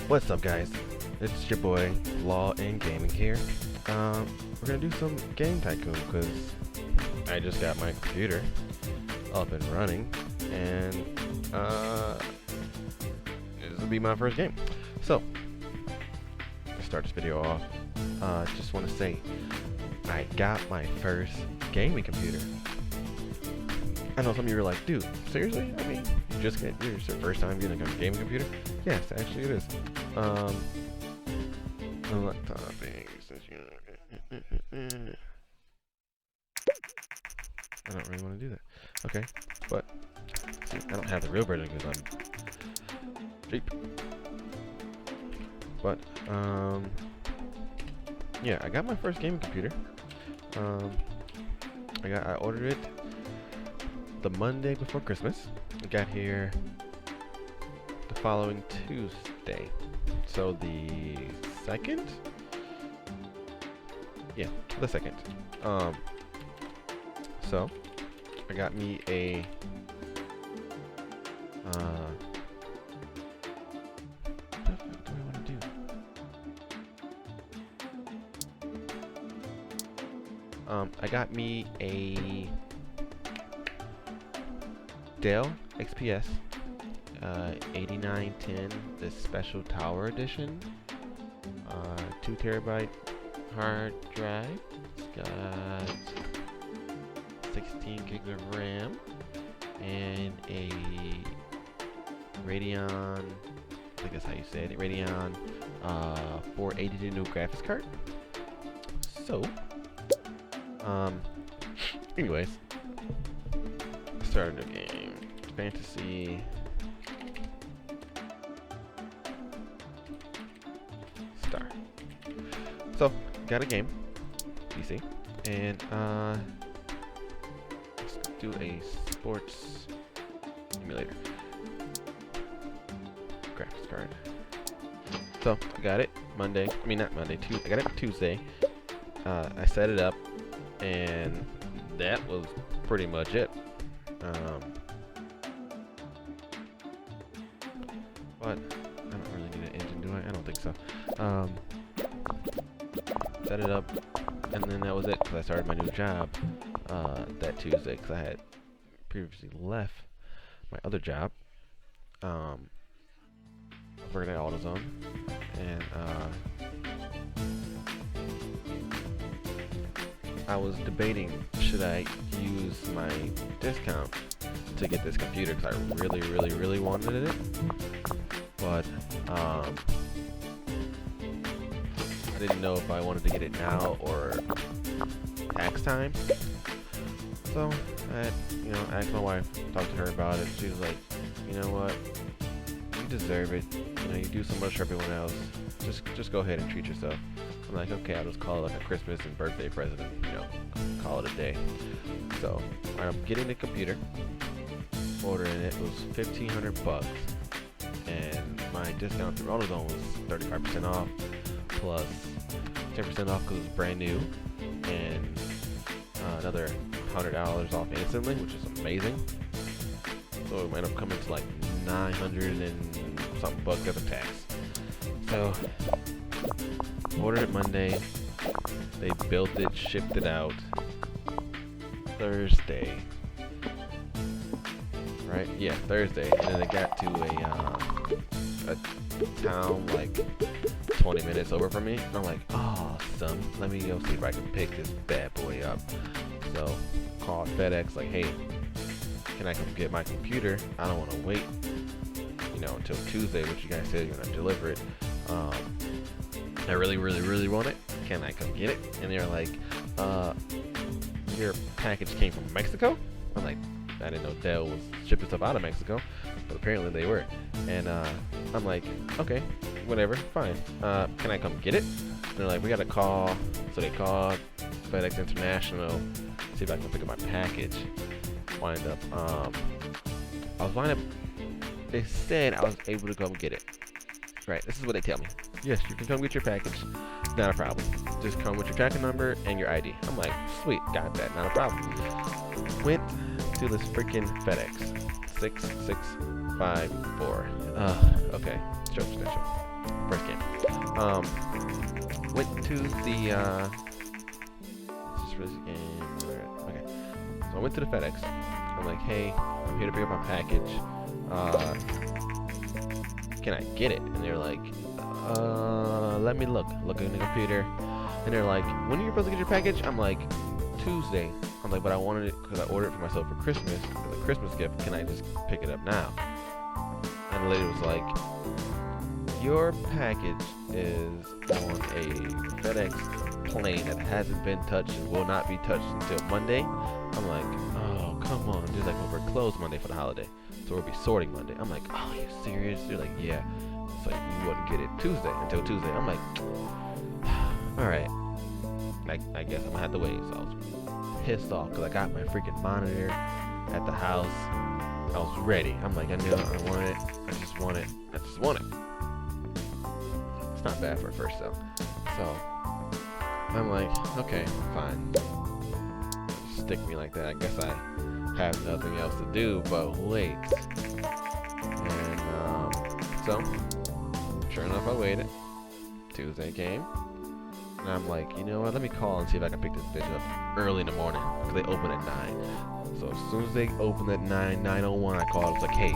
What's up, guys? It's your boy Law and Gaming here. We're gonna do some game Tycoon because I just got my computer up and running, and this will be my first game. So to start this video off, just want to say I got my first gaming computer. I know some of you are like, dude, seriously? I mean, it's your first time getting a gaming computer? Yes, actually it is. I don't really want to do that. Okay, but see, I don't have the real version because I'm cheap. But yeah, I got my first gaming computer. I ordered it the Monday before Christmas. It got here the following Tuesday. So the 2nd? Yeah, the 2nd. So I got me a what the fuck do I want to do? I got me a Dell XPS 8910, the special tower edition, 2 terabyte hard drive. It's got 16 gigs of RAM and a Radeon, I think that's how you say it, Radeon 480 new graphics card. So, anyways, started a game. Fantasy Star. So, got a game, PC, and let's do a sports emulator. Graphics card. So, I got it Monday. I mean, not Monday. I got it Tuesday. I set it up, and that was pretty much it. But I don't really need an engine, do I? I don't think so. Set it up, and then that was it, because I started my new job that Tuesday, because I had previously left my other job. I was working at AutoZone, and I was debating, should I use my discount to get this computer, because I really wanted it. But I didn't know if I wanted to get it now or tax time. So I, asked my wife, talked to her about it. She was like, you know what, you deserve it. You do so much for everyone else. Just go ahead and treat yourself. I'm like, okay, I'll just call it like a Christmas and birthday present. Call it a day. So I'm getting the computer. Ordering it was $1,500. And my discount through AutoZone was 35% off, plus 10% off because it was brand new, and another $100 off instantly, which is amazing. So it ended up coming to like 900 and something bucks after tax. So ordered it Monday. They built it, shipped it out Thursday. Right? Yeah, Thursday, and then it got to a town like 20 minutes over from me. And I'm like, awesome. Let me go see if I can pick this bad boy up. So, called FedEx, like, hey, can I come get my computer? I don't want to wait, until Tuesday, which you guys said you're gonna deliver it. I really want it. Can I come get it? And they're like, your package came from Mexico? I'm like, I didn't know Dell was shipping stuff out of Mexico, but apparently they were. And I'm like, okay, whatever, fine. Can I come get it? And they're like, we got to call. So they called FedEx International, see if I can pick up my package. They said I was able to come get it. Right, this is what they tell me. Yes, you can come get your package. Not a problem. Just come with your tracking number and your ID. I'm like, sweet, got that, not a problem. Went to this freaking FedEx 6654. Okay, stroke extension. First game. Went to the this game. Okay. So I went to the FedEx. I'm like, hey, I'm here to pick up my package. Can I get it? And they're like, let me look. Look in the computer. And they're like, when are you supposed to get your package? I'm like, Tuesday. I'm like, but I wanted it because I ordered it for myself for Christmas, as a Christmas gift. Can I just pick it up now? And the lady was like, your package is on a FedEx plane that hasn't been touched and will not be touched until Monday. I'm like, oh, come on. They're like, well, we're closed Monday for the holiday, so we'll be sorting Monday. I'm like, oh, are you serious? They're like, yeah. It's like, you wouldn't get it until Tuesday. I'm like, all right. I guess I'm gonna have to wait. So I was pissed off because I got my freaking monitor at the house. I was ready. I'm like, I knew I want it. I just want it. It's not bad for a first though. So I'm like, okay, fine. Stick me like that. I guess I have nothing else to do but wait. And so sure enough, I waited. Tuesday came. And I'm like, you know what, let me call and see if I can pick this bitch up early in the morning, because they open at 9. So as soon as they open at 9:01, I called. I was like, hey,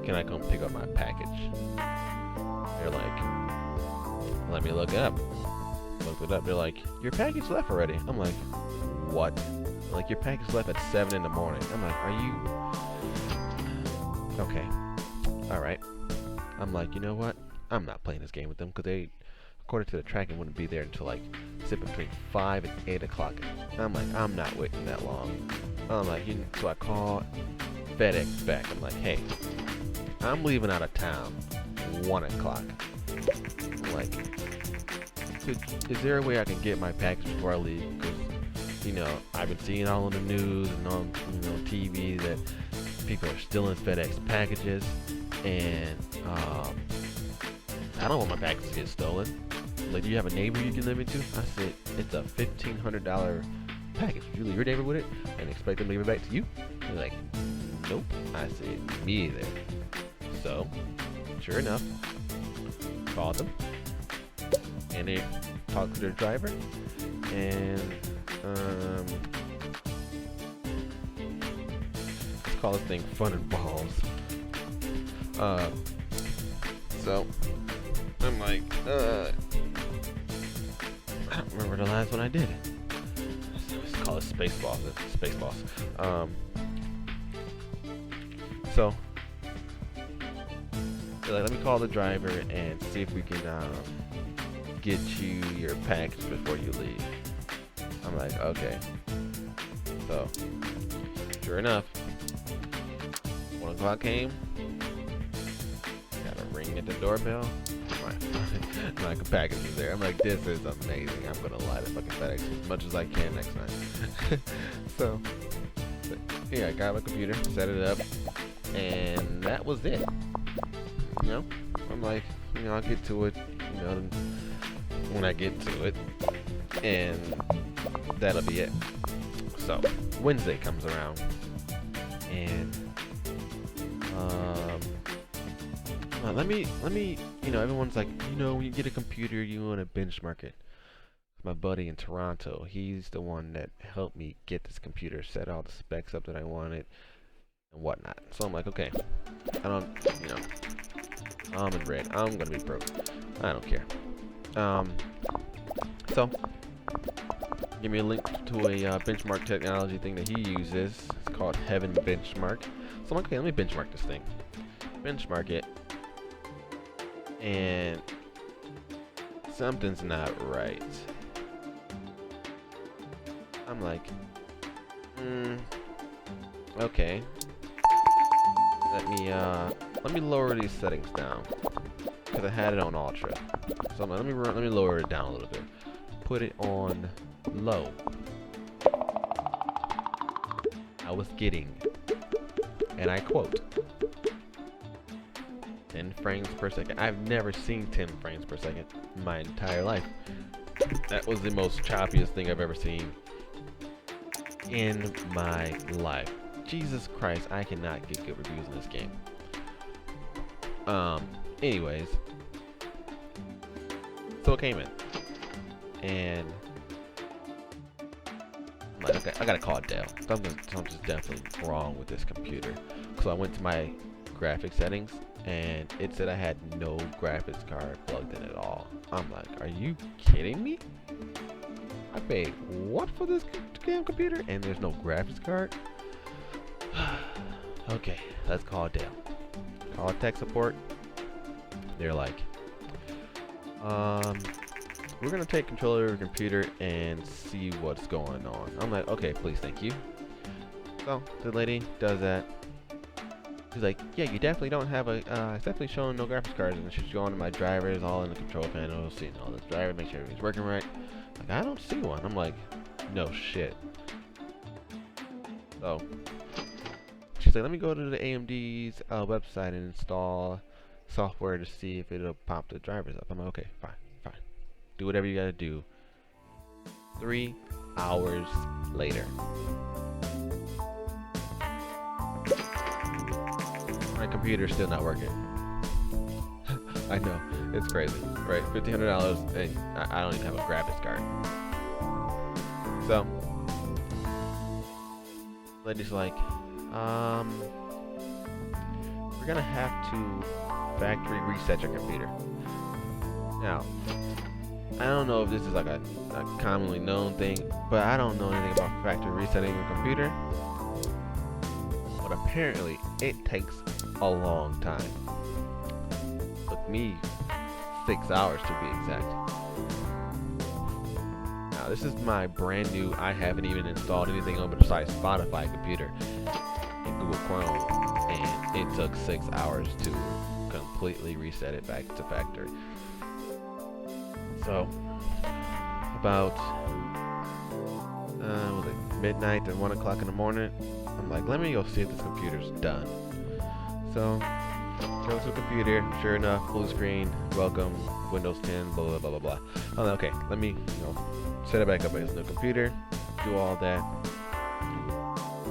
can I come pick up my package? They're like, let me look it up. Looked it up. They're like, your package left already. I'm like, what? They're like, your package left at 7 in the morning. I'm like, are you... Okay. Alright. I'm like, you know what? I'm not playing this game with them, because they... according to the tracking, wouldn't be there until like sit between 5 and 8 o'clock. I'm like, I'm not waiting that long. I'm like, so I called FedEx back. I'm like, hey, I'm leaving out of town 1 o'clock. I'm like, is there a way I can get my package before I leave? Because, you know, I've been seeing all on the news and on, you know, TV that people are stealing FedEx packages, and I don't want my package to get stolen. Like, do you have a neighbor you can live into? I said, it's a $1,500 package. You leave your neighbor with it and expect them to give it back to you? They're like, nope. I said, me either. So, sure enough, called them, and they talked to their driver, and let's call this thing fun and balls. So I'm like, I don't remember the last one I did. Let's call it Spaceballs. Spaceballs. So they're like, let me call the driver and see if we can get you your package before you leave. I'm like, okay. So sure enough, 1 o'clock came. Got a ring at the doorbell. My package is there. I'm like, this is amazing. I'm gonna lie to fucking FedEx as much as I can next time. So yeah, I got my computer, set it up, and that was it. You know, I'm like, you know, I'll get to it, you know, when I get to it, and that'll be it. So Wednesday comes around, and let me, you know, everyone's like, you know, when you get a computer, you want to benchmark it. My buddy in Toronto, he's the one that helped me get this computer, set all the specs up that I wanted and whatnot. So I'm like, okay, I don't, you know, I'm in red. I'm gonna be broke. I don't care. So give me a link to a benchmark technology thing that he uses. It's called Heaven Benchmark. So I'm like, okay, let me benchmark this thing. Benchmark it. And something's not right. I'm like, okay. Let me lower these settings down, because I had it on ultra. So I'm like, let me lower it down a little bit. Put it on low. I was getting, and I quote, 10 frames per second. I've never seen 10 frames per second in my entire life. That was the most choppiest thing I've ever seen in my life. Jesus Christ, I cannot get good reviews in this game. Anyways, still came in. And I'm like, okay, I gotta call Dell. Something's definitely wrong with this computer. So I went to my graphics settings, and it said I had no graphics card plugged in at all. I'm like, are you kidding me? I paid what for this damn computer, and there's no graphics card? Okay, let's call Dell. Call tech support. They're like, we're gonna take control of your computer and see what's going on. I'm like, okay, please, thank you. So the lady does that. She's like, yeah, you definitely don't have a, it's definitely showing no graphics cards. And she's going to my drivers, all in the control panel, seeing all the drivers, make sure everything's working right. Like, I don't see one. I'm like, no shit. So she's like, let me go to the AMD's website and install software to see if it'll pop the drivers up. I'm like, okay, fine. Do whatever you gotta do. 3 hours later. My computer's still not working. I know, it's crazy, right? $1,500 and I don't even have a graphics card. So, lady's like, we're gonna have to factory reset your computer. Now, I don't know if this is like a commonly known thing, but I don't know anything about factory resetting your computer. But apparently, it takes a long time. Took me 6 hours to be exact. Now, this is my brand new, I haven't even installed anything on besides Spotify computer in Google Chrome, and it took 6 hours to completely reset it back to factory. So, about was it midnight and 1 o'clock in the morning, I'm like, let me go see if this computer's done. So, go to the computer, sure enough, blue screen, welcome, Windows 10, blah blah blah blah blah. I'm like, okay, let me, set it back up as a new computer, do all that.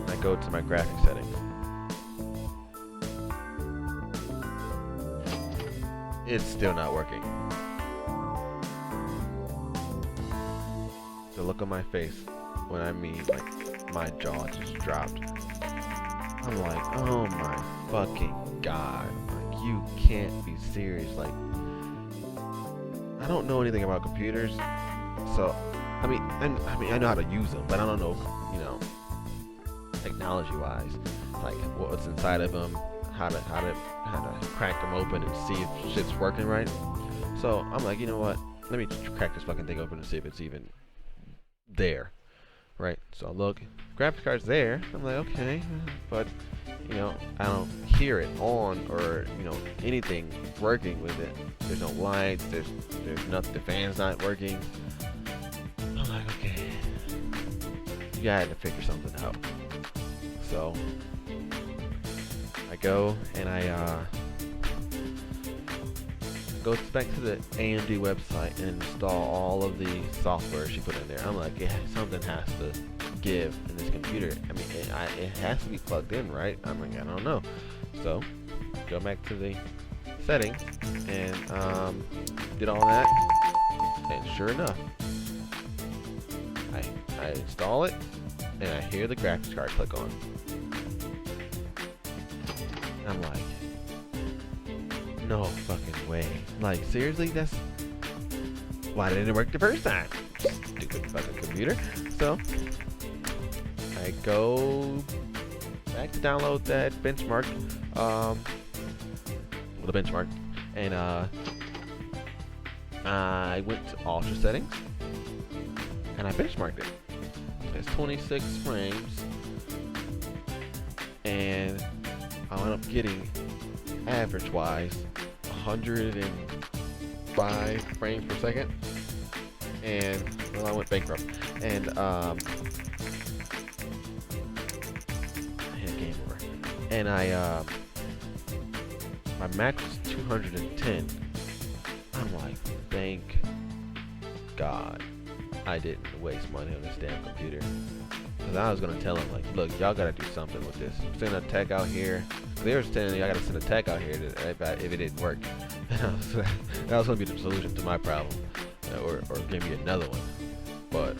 I go to my graphics settings. It's still not working. The look on my face when I mean, like, my jaw just dropped. I'm like, oh my fucking god. Like, you can't be serious. Like, I don't know anything about computers. So, I mean, I know how to use them, but I don't know, technology-wise, like, what's inside of them, how to crack them open and see if shit's working right. So, I'm like, you know what? Let me crack this fucking thing open and see if it's even there, right? So look, graphics card's there. I'm like, okay, but I don't hear it on or anything working with it. There's no lights. There's nothing. The fan's not working. I'm like, okay, you gotta figure something out. So I go and I go back to the AMD website and install all of the software she put in there. I'm like, yeah, something has to give in this computer. I mean, it has to be plugged in, right? I'm like, I don't know. So, go back to the settings and did all that. And sure enough, I install it and I hear the graphics card click on. I'm like, no fucking way. Like, seriously? That's why didn't it work the first time? Stupid fucking computer. So I go back to download that benchmark, the benchmark, and I went to ultra settings and I benchmarked it. It's 26 frames, and I wound up getting, average wise, 105 frames per second, and well, I went bankrupt, and I had game over, and my max was 210. I'm like, thank God I didn't waste money on this damn computer, because I was gonna tell him, like, look, y'all gotta do something with this. Send a tech out here. They were telling me I gotta send a tech out here if it didn't work. That was gonna be the solution to my problem. or give me another one. But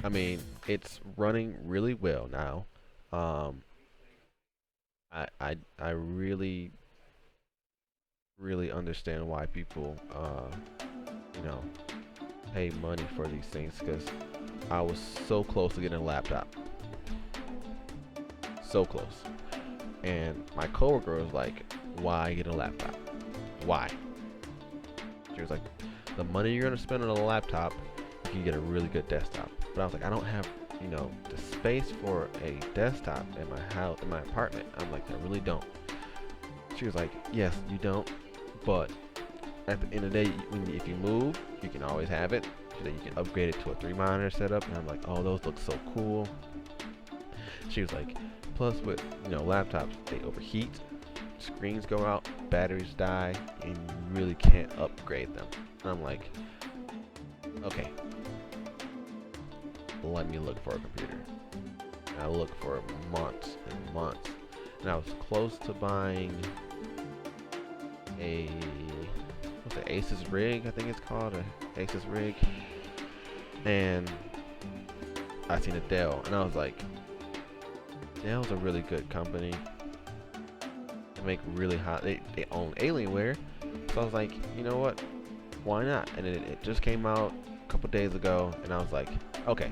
I mean, it's running really well now. Um, I really really understand why people you know pay money for these things, because I was so close to getting a laptop, so close. And my coworker was like, "Why get a laptop? Why?" She was like, "The money you're gonna spend on a laptop, you can get a really good desktop." But I was like, "I don't have, the space for a desktop in my house, in my apartment." I'm like, "I really don't." She was like, "Yes, you don't, but at the end of the day, if you move, you can always have it. So that you can upgrade it to a 3 monitor setup." And I'm like, "Oh, those look so cool." She was like, "Plus with laptops, they overheat, screens go out, batteries die, and you really can't upgrade them." And I'm like, "Okay, let me look for a computer." And I looked for months and months, and I was close to buying a what's it, Asus rig, I think it's called, a Asus rig. And I seen a Dell, and I was like, Dell's a really good company. They make really hot. They own Alienware, so I was like, you know what? Why not? And it just came out a couple days ago, and I was like, okay,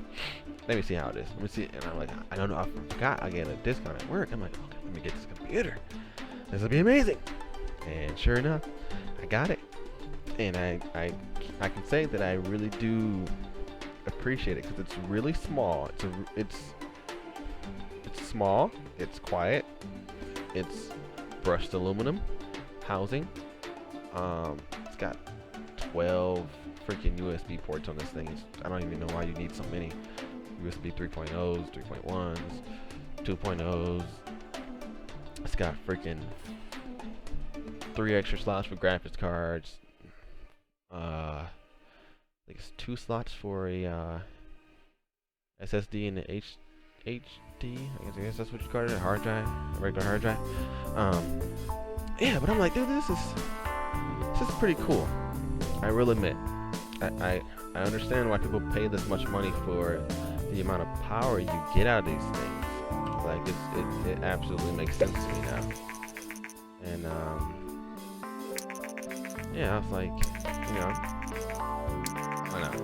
let me see how it is. Let me see. And I'm like, I don't know. I forgot I get a discount at work. I'm like, okay, let me get this computer. This will be amazing. And sure enough, I got it. And I can say that I really do appreciate it, because it's really small. It's small. It's quiet. It's brushed aluminum housing. It's got 12 freaking USB ports on this thing. I don't even know why you need so many. USB 3.0s, 3.1s, 2.0s. It's got freaking 3 extra slots for graphics cards. I think it's 2 slots for a SSD and a HD. I guess that's what you call it, a hard drive, a regular hard drive. Yeah, but I'm like, dude, this is pretty cool. I will admit, I understand why people pay this much money for the amount of power you get out of these things. Like, it absolutely makes sense to me now. And yeah, I was like, why not?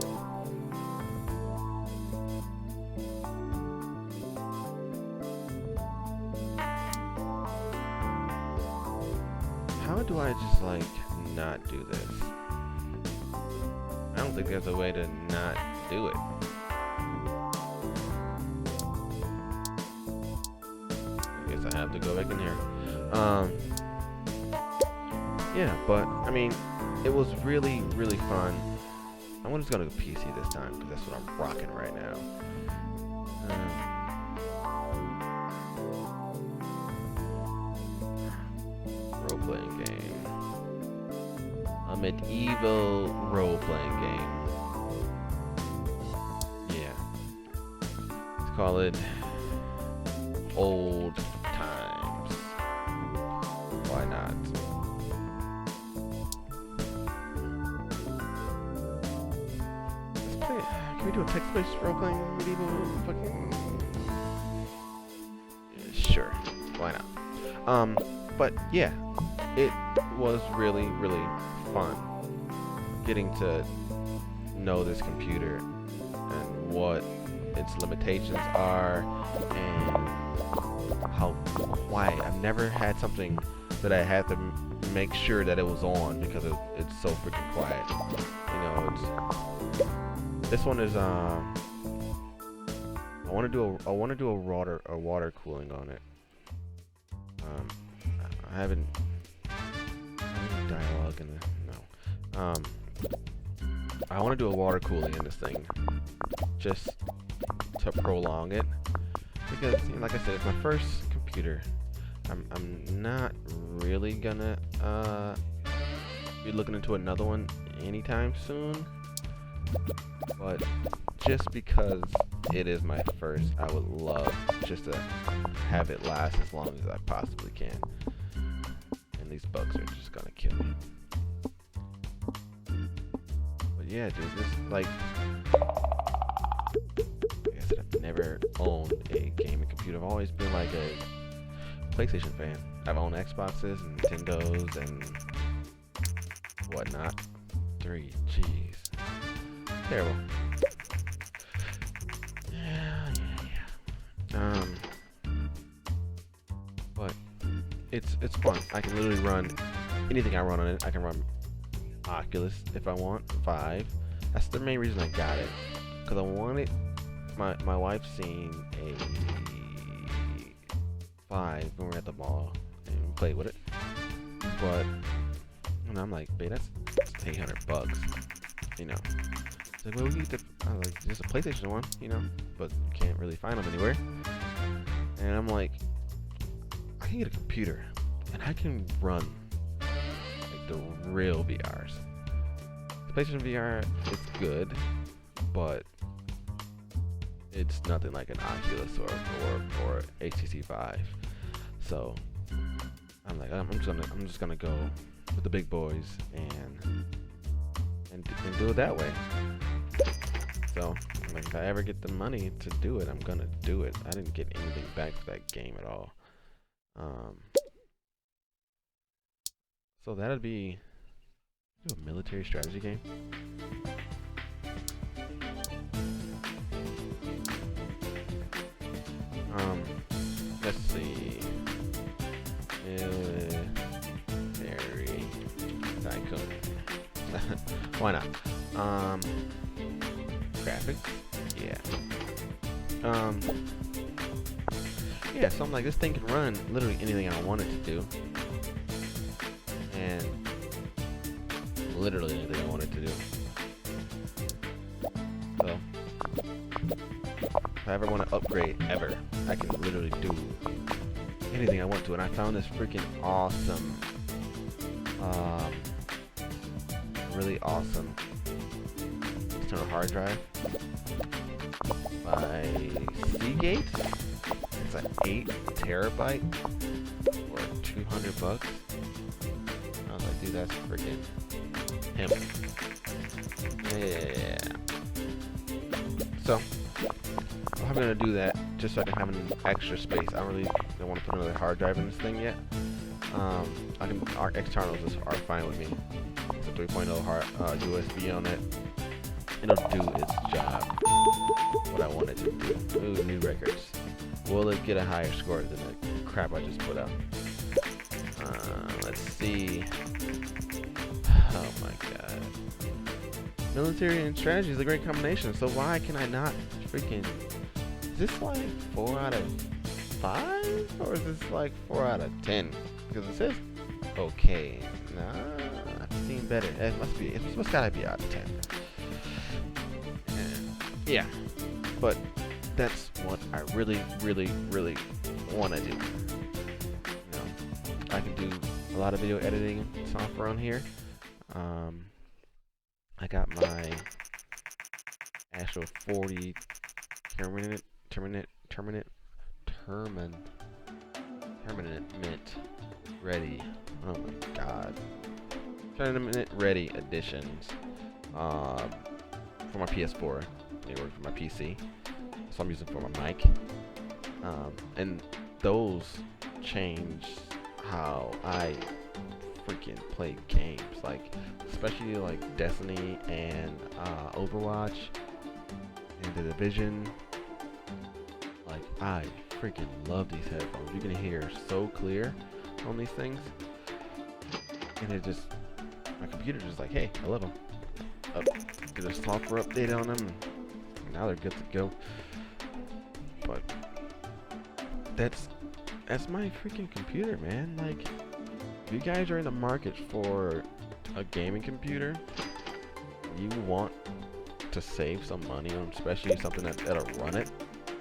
How do I just not do this? I don't think there's a way to not do it. I guess I have to go back in here. Yeah, but I mean, it was really, really fun. I'm just gonna go PC this time, because that's what I'm rocking right now. Role-playing game. A medieval role-playing game. Yeah. Let's call it Old Times. Why not? Let's play it. Can we do a text-based role-playing medieval fucking... Sure. Why not? But yeah, it was really, really fun getting to know this computer and what its limitations are, and how quiet. I've never had something that I had to make sure that it was on, because it's so freaking quiet. This one is I want to do a water cooling on it. I haven't dialogue in it. No. I want to do a water cooling in this thing, just to prolong it, because like I said, it's my first computer. I'm not really gonna be looking into another one anytime soon, but just because it is my first, I would love just to have it last as long as I possibly can. And these bugs are just gonna kill me. But yeah, dude, this like like I said, I've never owned a gaming computer. I've always been like a PlayStation fan. I've owned Xboxes and Nintendos and whatnot. 3, jeez, terrible. Yeah. But it's fun. I can literally run anything I run on it. I can run Oculus if I want, Vive. That's the main reason I got it, because I wanted my wife's seen a Vive when we were at the mall and we played with it, but and I'm like, babe, that's $800, you know. It's like, well, we get I was like, just a PlayStation one, you know, but you can't really find them anywhere. And I'm like, I can get a computer and I can run like the real VRs. The PlayStation VR is good, but it's nothing like an Oculus or HTC Vive. So I'm like, I'm just gonna go with the big boys and do it that way. So like, if I ever get the money to do it, I'm gonna do it. I didn't get anything back for that game at all. So that'd be a military strategy game. Let's see. Military Tycoon. Why not? Graphics. Yeah. Yeah, so I'm like, this thing can run literally anything I want it to do. And literally anything I want it to do. So, if I ever want to upgrade, ever, I can literally do anything I want to. And I found this freaking awesome, really awesome external hard drive by Seagate. It's an 8 terabyte for $200. I was like, dude, that's freaking him. Yeah. So I'm gonna do that just so I can have an extra space. I don't want to put another hard drive in this thing yet. Our externals are fine with me. It's a 3.0 USB on it. It'll do its job. What I want it to do. Ooh, new records. Will it get a higher score than the crap I just put out? Let's see. Oh my god. Military and strategy is a great combination, so why can I not freaking... Is this like 4 out of 5? Or is this like 4 out of 10? Because it says okay. Nah, I've seen better. It's gotta be out of 10. Yeah. But that's what I really, really, really want to do. You know, I can do a lot of video editing software on here. I got my actual 40 permanent ready. Oh my god. Tournament ready editions for my PS4. They work for my PC. So I'm using for my mic. And those change how I freaking play games, like especially like Destiny and Overwatch and The Division. Like, I freaking love these headphones. You can hear so clear on these things, and it just, my computer just like, hey, I love them. Get a software update on them, and now they're good to go. But that's my freaking computer, man. Like, if you guys are in the market for a gaming computer, you want to save some money on, especially something that'll run it,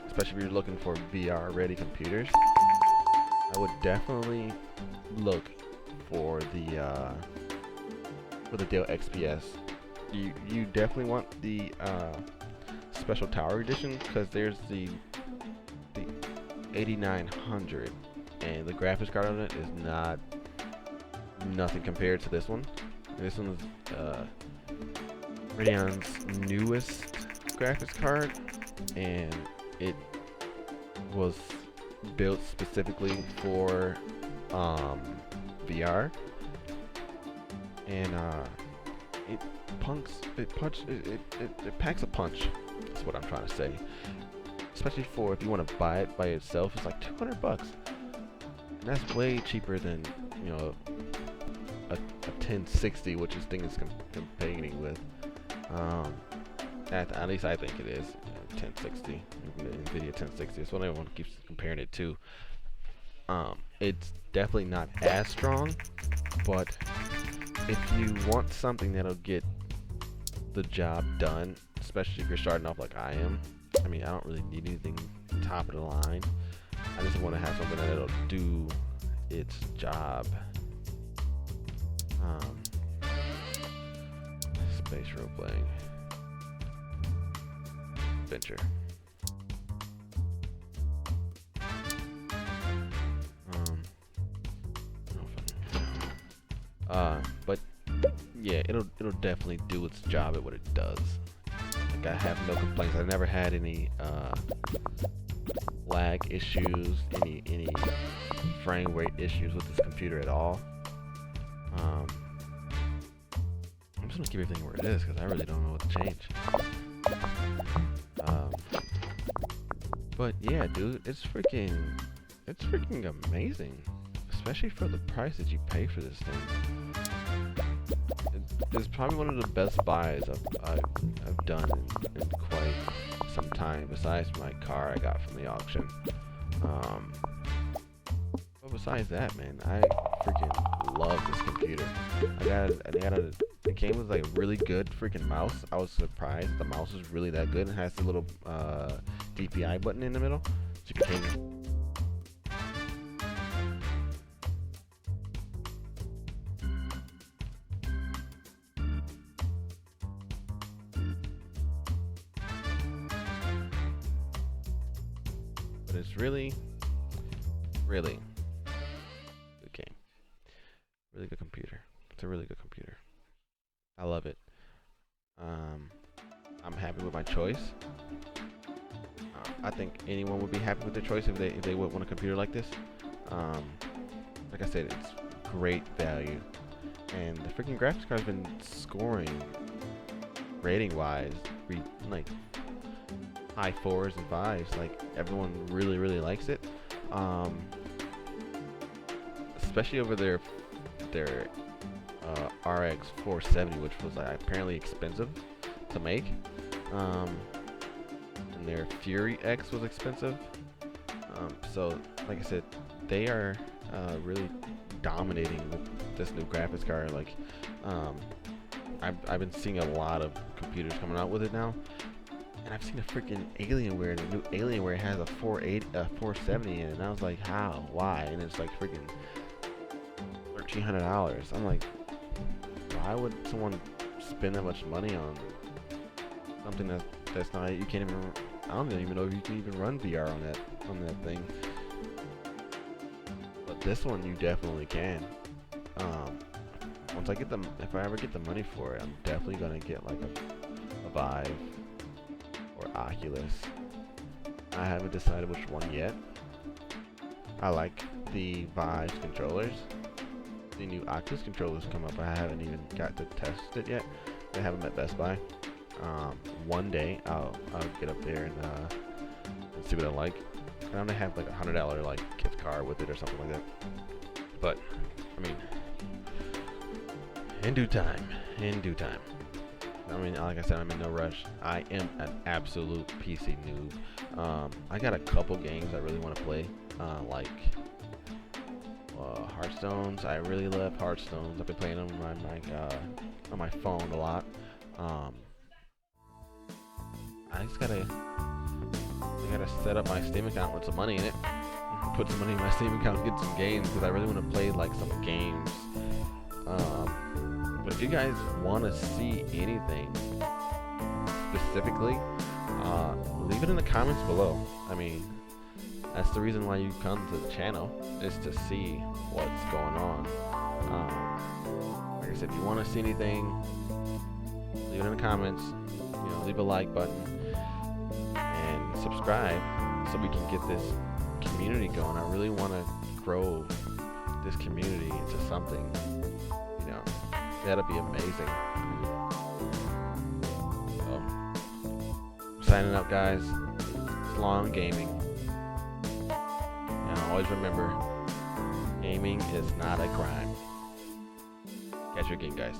especially if you're looking for VR ready computers, I would definitely look for the Dell XPS. You definitely want the special tower edition, because there's the 8900, and the graphics card on it is nothing compared to this one. This one is Radeon's newest graphics card, and it was built specifically for VR, and it packs a punch. That's what I'm trying to say. Especially for if you want to buy it by itself, it's like $200, and that's way cheaper than a 1060, which this thing is competing with. At least I think it is 1060, NVIDIA 1060. That's what everyone keeps comparing it to. It's definitely not as strong, but if you want something that'll get the job done, especially if you're starting off like I am, I mean, I don't really need anything top of the line. I just want to have something that'll do its job. Space role playing adventure. But yeah, it'll definitely do its job at what it does. Like, I have no complaints. I've never had any lag issues, any frame rate issues with this computer at all. I'm just gonna keep everything where it is because I really don't know what to change. But yeah, dude, it's freaking amazing, especially for the price that you pay for this thing. It's probably one of the best buys I've done in quite some time, besides my car I got from the auction. But besides that, man, I freaking love this computer. It came with like a really good freaking mouse. I was surprised the mouse is really that good. It has the little DPI button in the middle, so you can change. But it's really good game. Really good computer. It's a really good computer. I love it. I'm happy with my choice. I think anyone would be happy with their choice if they would want a computer like this. Like I said, it's great value, and the freaking graphics card's been scoring rating-wise, like high 4s and 5s. Like, everyone really likes it. Especially over their RX 470, which was apparently expensive to make. And their Fury X was expensive. So, like I said, they are really dominating with this new graphics card. Like, I've been seeing a lot of computers coming out with it now, and I've seen a freaking Alienware. The new Alienware has a 470 in it, and I was like, how? Why? And it's like freaking $1,300. I'm like, why would someone spend that much money on something that's not, you can't even, I don't even know if you can even run VR on that thing. But this one you definitely can. Once I get if I ever get the money for it, I'm definitely gonna get like a Vive or Oculus. I haven't decided which one yet. I like the Vive controllers. The new Oculus controllers come up. I haven't even got to test it yet. They have them at Best Buy. One day I'll get up there and see what I like. And I'm gonna have like $100 like gift card with it or something like that. But I mean, in due time. I mean, like I said, I'm in no rush. I am an absolute PC noob. I got a couple games I really want to play, like Hearthstones. I really love Hearthstones. I've been playing them on my phone a lot. I gotta set up my Steam account with some money in it. Put some money in my Steam account, get some games, because I really want to play like some games. But if you guys want to see anything specifically, leave it in the comments below. I mean, that's the reason why you come to the channel, is to see what's going on. Like I said, if you want to see anything, leave it in the comments, leave a like button, and subscribe so we can get this community going. I really want to grow this community into something, that'd be amazing. So, signing up, guys. It's Long Gaming. And always remember, gaming is not a crime. Catch you again, guys.